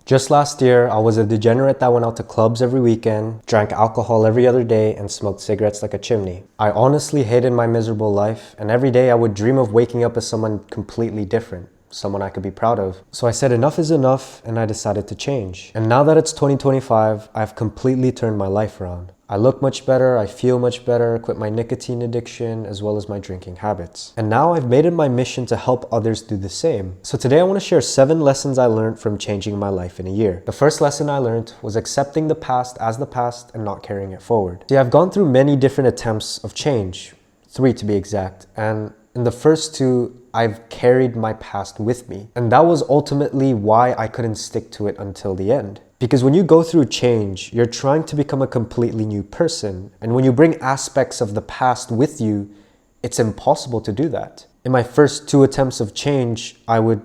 Just last year, I was a degenerate that went out to clubs every weekend, drank alcohol every other day, and smoked cigarettes like a chimney. I honestly hated my miserable life, and every day I would dream of waking up as someone completely different, someone I could be proud of. So I said enough is enough, and I decided to change. And now that it's 2025, I've completely turned my life around. I look much better, I feel much better, quit my nicotine addiction as well as my drinking habits. And now I've made it my mission to help others do the same. So today I want to share 7 lessons I learned from changing my life in a year. The first lesson I learned was accepting the past as the past and not carrying it forward. See, I've gone through many different attempts of change, 3 to be exact, and in the first 2, I've carried my past with me. And that was ultimately why I couldn't stick to it until the end. Because when you go through change, you're trying to become a completely new person. And when you bring aspects of the past with you, it's impossible to do that. In my first 2 attempts of change, I would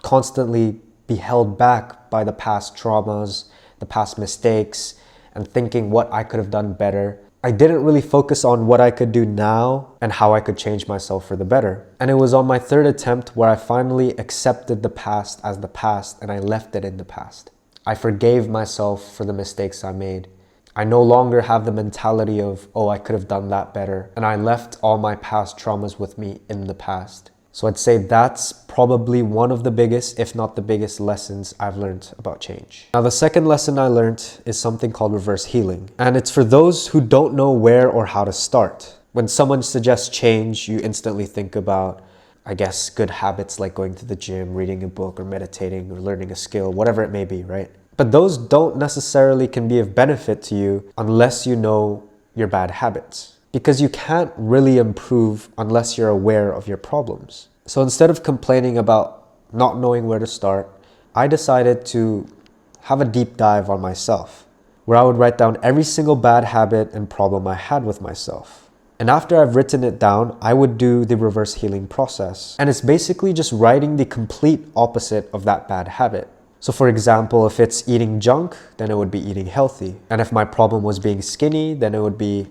constantly be held back by the past traumas, the past mistakes, and thinking what I could have done better. I didn't really focus on what I could do now and how I could change myself for the better. And it was on my 3rd attempt where I finally accepted the past as the past and I left it in the past. I forgave myself for the mistakes I made. I no longer have the mentality of, oh, I could have done that better. And I left all my past traumas with me in the past. So I'd say that's probably one of the biggest, if not the biggest lessons I've learned about change. Now, the second lesson I learned is something called reverse healing. And it's for those who don't know where or how to start. When someone suggests change, you instantly think about, I guess, good habits like going to the gym, reading a book, or meditating, or learning a skill, whatever it may be, right? But those don't necessarily can be of benefit to you unless you know your bad habits. Because you can't really improve unless you're aware of your problems. So instead of complaining about not knowing where to start, I decided to have a deep dive on myself, where I would write down every single bad habit and problem I had with myself. And after I've written it down, I would do the reverse healing process. And it's basically just writing the complete opposite of that bad habit. So for example, if it's eating junk, then it would be eating healthy. And if my problem was being skinny, then it would be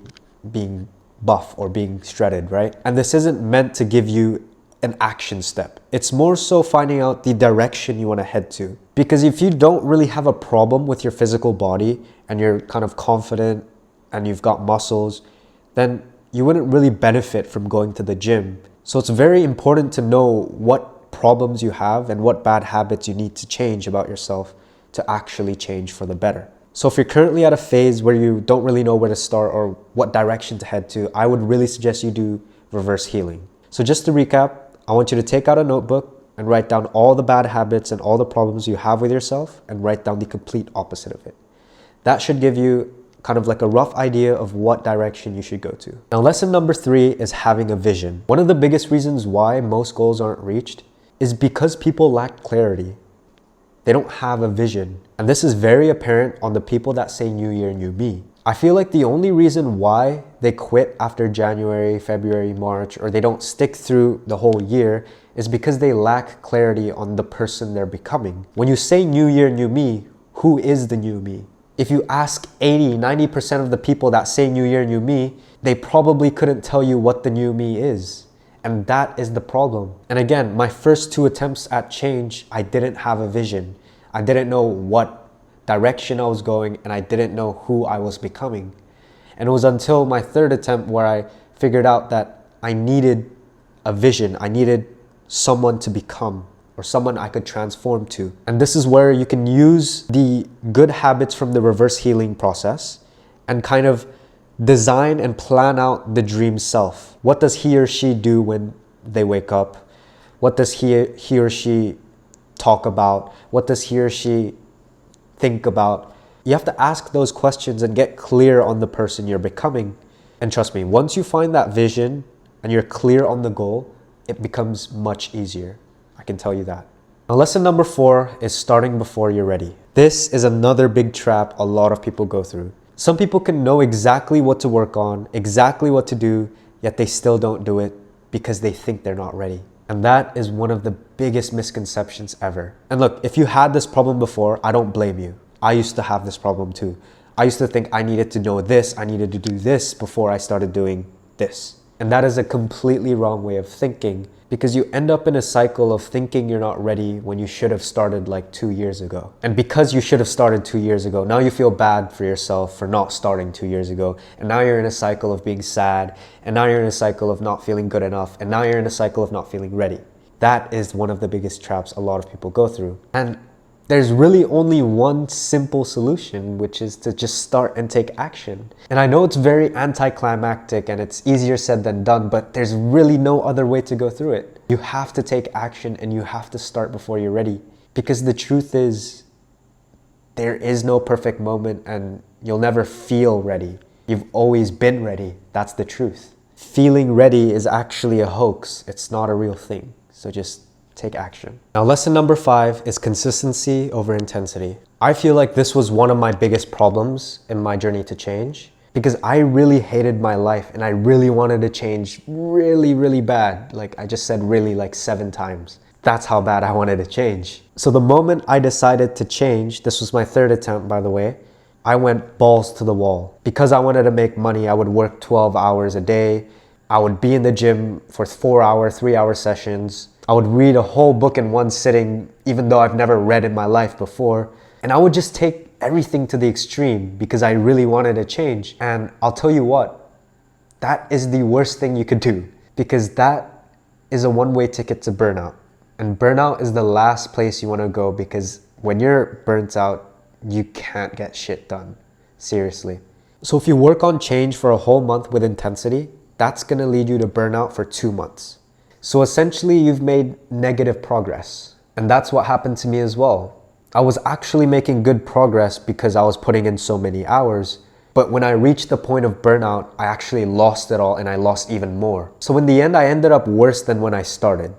being buff or being shredded, right? And this isn't meant to give you an action step. It's more so finding out the direction you want to head to. Because if you don't really have a problem with your physical body and you're kind of confident and you've got muscles, then you wouldn't really benefit from going to the gym. So it's very important to know what problems you have and what bad habits you need to change about yourself to actually change for the better. So if you're currently at a phase where you don't really know where to start or what direction to head to, I would really suggest you do reverse healing. So just to recap, I want you to take out a notebook and write down all the bad habits and all the problems you have with yourself and write down the complete opposite of it. That should give you kind of like a rough idea of what direction you should go to. Now, lesson number 3 is having a vision. One of the biggest reasons why most goals aren't reached is because people lack clarity. They don't have a vision. And this is very apparent on the people that say New Year, New Me. I feel like the only reason why they quit after January, February, March, or they don't stick through the whole year is because they lack clarity on the person they're becoming. When you say New Year, New Me, who is the new me? If you ask 80-90% of the people that say New Year, New Me, they probably couldn't tell you what the new me is. And that is the problem. And again, my first 2 attempts at change, I didn't have a vision. I didn't know what direction I was going and I didn't know who I was becoming. And it was until my 3rd attempt where I figured out that I needed a vision. I needed someone to become or someone I could transform to. And this is where you can use the good habits from the reverse healing process and kind of design and plan out the dream self. What does he or she do when they wake up? What does he or she talk about? What does he or she think about? You have to ask those questions and get clear on the person you're becoming. And trust me, once you find that vision and you're clear on the goal, it becomes much easier. I can tell you that. Now, lesson number 4 is starting before you're ready. This is another big trap a lot of people go through. Some people can know exactly what to work on, exactly what to do, yet they still don't do it because they think they're not ready. And that is one of the biggest misconceptions ever. And look, if you had this problem before, I don't blame you. I used to have this problem too. I used to think I needed to know this, I needed to do this before I started doing this. And that is a completely wrong way of thinking, because you end up in a cycle of thinking you're not ready when you should have started like 2 years ago. And because you should have started 2 years ago, now you feel bad for yourself for not starting 2 years ago. And now you're in a cycle of being sad. And now you're in a cycle of not feeling good enough. And now you're in a cycle of not feeling ready. That is one of the biggest traps a lot of people go through. And there's really only one simple solution, which is to just start and take action. And I know it's very anticlimactic and it's easier said than done, but there's really no other way to go through it. You have to take action and you have to start before you're ready. Because the truth is, there is no perfect moment and you'll never feel ready. You've always been ready. That's the truth. Feeling ready is actually a hoax. It's not a real thing. So just take action. Now, lesson number 5 is consistency over intensity. I feel like this was one of my biggest problems in my journey to change, because I really hated my life and I really wanted to change really, really bad. Like I just said really like 7 times. That's how bad I wanted to change. So the moment I decided to change, this was my 3rd attempt, by the way, I went balls to the wall. Because I wanted to make money, I would work 12 hours a day. I would be in the gym for 4-hour, 3-hour sessions. I would read a whole book in one sitting, even though I've never read in my life before. And I would just take everything to the extreme because I really wanted to change. And I'll tell you what, that is the worst thing you could do, because that is a one-way ticket to burnout. And burnout is the last place you want to go, because when you're burnt out, you can't get shit done. Seriously. So if you work on change for a whole month with intensity, that's going to lead you to burnout for 2 months. So essentially, you've made negative progress. And that's what happened to me as well. I was actually making good progress because I was putting in so many hours. But when I reached the point of burnout, I actually lost it all and I lost even more. So in the end, I ended up worse than when I started.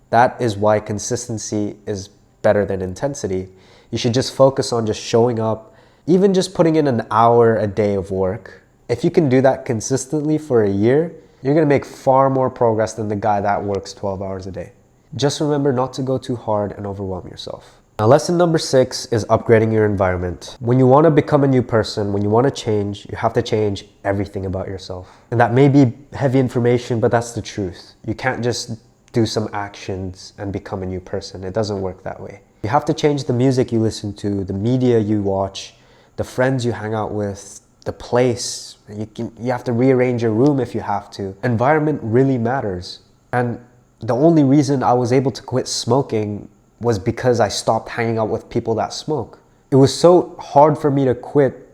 That is why consistency is better than intensity. You should just focus on just showing up, even just putting in an hour a day of work. If you can do that consistently for a year, you're going to make far more progress than the guy that works 12 hours a day. Just remember not to go too hard and overwhelm yourself. Now, lesson number 6 is upgrading your environment. When you want to become a new person, when you want to change, you have to change everything about yourself. And that may be heavy information, but that's the truth. You can't just do some actions and become a new person. It doesn't work that way. You have to change the music you listen to, the media you watch, the friends you hang out with, the place. You have to rearrange your room if you have to. Environment really matters. And the only reason I was able to quit smoking was because I stopped hanging out with people that smoke. It was so hard for me to quit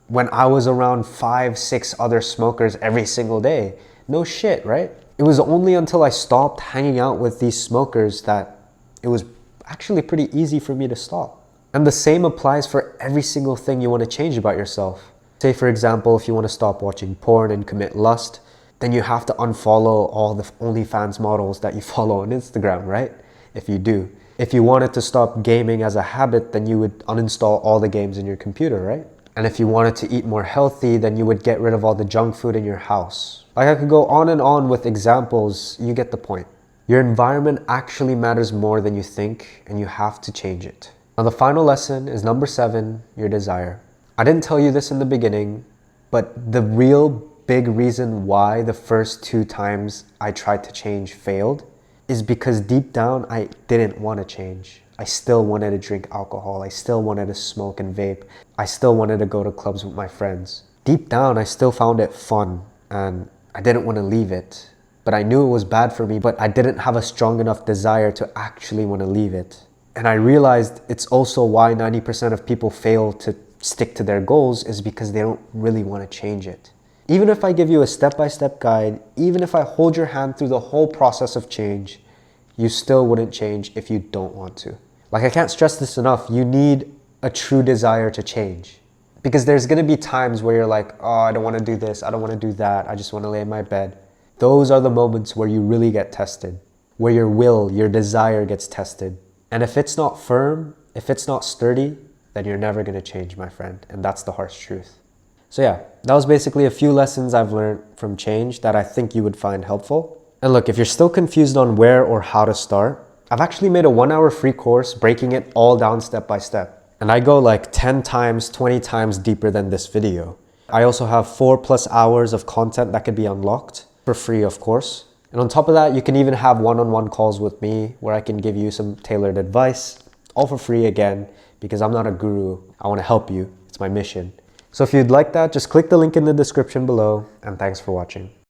when I was around 5-6 other smokers every single day. No shit, right? It was only until I stopped hanging out with these smokers that it was actually pretty easy for me to stop. And the same applies for every single thing you want to change about yourself. Say, for example, if you want to stop watching porn and commit lust, then you have to unfollow all the OnlyFans models that you follow on Instagram, right? If you do. If you wanted to stop gaming as a habit, then you would uninstall all the games in your computer, right? And if you wanted to eat more healthy, then you would get rid of all the junk food in your house. Like, I could go on and on with examples. You get the point. Your environment actually matters more than you think, and you have to change it. Now, the final lesson is number 7, your desire. I didn't tell you this in the beginning, but the real big reason why the first 2 times I tried to change failed is because deep down I didn't want to change. I still wanted to drink alcohol. I still wanted to smoke and vape. I still wanted to go to clubs with my friends. Deep down, I still found it fun and I didn't want to leave it. But I knew it was bad for me, but I didn't have a strong enough desire to actually want to leave it. And I realized it's also why 90% of people fail to stick to their goals, is because they don't really want to change it. Even if I give you a step-by-step guide, even if I hold your hand through the whole process of change, you still wouldn't change if you don't want to. Like, I can't stress this enough. You need a true desire to change. Because there's going to be times where you're like, oh, I don't want to do this. I don't want to do that. I just want to lay in my bed. Those are the moments where you really get tested, where your will, your desire gets tested. And if it's not firm, if it's not sturdy, then you're never going to change, my friend. And that's the harsh truth. So yeah, that was basically a few lessons I've learned from change that I think you would find helpful. And look, if you're still confused on where or how to start, I've actually made a 1-hour free course breaking it all down step by step. And I go like 10 times, 20 times deeper than this video. I also have 4+ hours of content that could be unlocked. for free, of course. And on top of that, you can even have one-on-one calls with me where I can give you some tailored advice, all for free again, because I'm not a guru. I want to help you. It's my mission. So if you'd like that, just click the link in the description below, and thanks for watching.